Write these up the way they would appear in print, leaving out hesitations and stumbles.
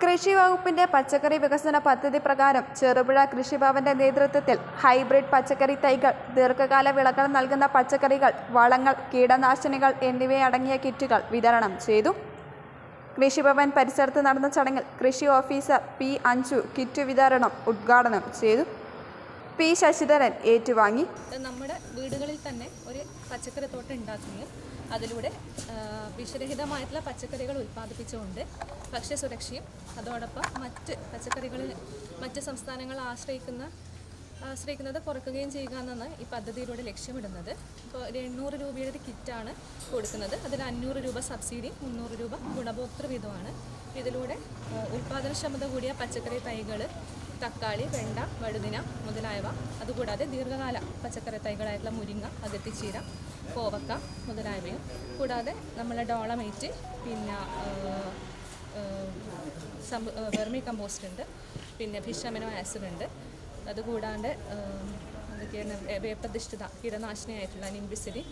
കൃഷി വകുപ്പിന്റെ പച്ചക്കറി വികസന പദ്ധതി പ്രകാരം ചെറുപുഴ കൃഷിഭവന്റെ നേതൃത്വത്തിൽ ഹൈബ്രിഡ് പച്ചക്കറി തൈകൾ, ദീർഘകാല വിളകൾ നൽകുന്ന പച്ചക്കറികൾ, വളങ്ങൾ, കീടനാശിനികൾ എന്നിവയടങ്ങിയ കിറ്റുകൾ വിതരണം ചെയ്തു. കൃഷിഭവൻ പരിസരത്ത് നടന്ന ചടങ്ങിൽ കൃഷി ഓഫീസർ പി. അഞ്ജു കിറ്റ് വിതരണം ഉദ്ഘാടനം ചെയ്തു. പി. ശശിധരൻ ഏറ്റുവാങ്ങി. നമ്മുടെ വീടുകളിൽ തന്നെ ഒരു പച്ചക്കറി തോട്ടം ഉണ്ടാക്കുകയും അതിലൂടെ വിഷരഹിതമായിട്ടുള്ള പച്ചക്കറികൾ ഉൽപ്പാദിപ്പിച്ചുകൊണ്ട് ഭക്ഷ്യസുരക്ഷയും അതോടൊപ്പം മറ്റ് സംസ്ഥാനങ്ങൾ ആശ്രയിക്കുന്നത് കുറയ്ക്കുകയും ചെയ്യുക എന്നാണ് ഈ പദ്ധതിയിലൂടെ ലക്ഷ്യമിടുന്നത്. ഇപ്പോൾ 800 രൂപയുടെ ഒരു കിറ്റാണ് കൊടുക്കുന്നത്. അതിൽ 500 രൂപ സബ്സിഡി, 300 രൂപ ഗുണഭോക്തൃ വീതമാണ്. ഇതിലൂടെ ഉൽപ്പാദനക്ഷമത കൂടിയ പച്ചക്കറി തൈകൾ, തക്കാളി, വെണ്ട, വഴുതിന മുതലായവ, അതുകൂടാതെ ദീർഘകാല പച്ചക്കറി തൈകളായിട്ടുള്ള മുരിങ്ങ, അകത്തിച്ചീര, കോവക്ക മുതലായവയും, കൂടാതെ നമ്മളെ ഡോളമൈറ്റ്, പിന്നെ വെർമി കമ്പോസ്റ്റ് ഉണ്ട്, പിന്നെ ഫിഷ് അമിനോ ആസിഡ് ഉണ്ട്. അതുകൂടാണ്ട് എന്തൊക്കെയാണ് വേപ്പധിഷ്ഠിത കീടനാശിനിയായിട്ടുള്ള നിംബിസിഡി,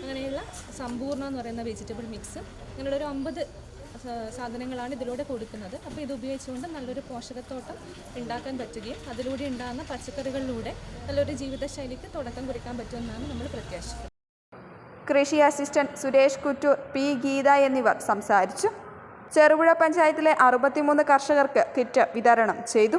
അങ്ങനെയുള്ള സമ്പൂർണ്ണ എന്ന് പറയുന്ന വെജിറ്റബിൾ മിക്സ്, അങ്ങനെയുള്ളൊരു 50 സാധനങ്ങളാണ് ഇതിലൂടെ കൊടുക്കുന്നത്. അപ്പോൾ ഇത് ഉപയോഗിച്ചുകൊണ്ട് നല്ലൊരു പോഷകത്തോട്ടം ഉണ്ടാക്കാൻ പറ്റുകയും അതിലൂടെ ഉണ്ടാകുന്ന പച്ചക്കറികളിലൂടെ നല്ലൊരു ജീവിതശൈലിക്ക് തുടക്കം കുറിക്കാൻ പറ്റുമെന്നാണ് നമ്മൾ പ്രത്യാശിക്കുന്നത്. കൃഷി അസിസ്റ്റന്റ് സുരേഷ് കുറ്റൂർ, പി. ഗീത എന്നിവർ സംസാരിച്ചു. ചെറുപുഴ പഞ്ചായത്തിലെ 63 കർഷകർക്ക് കിറ്റ് വിതരണം ചെയ്തു.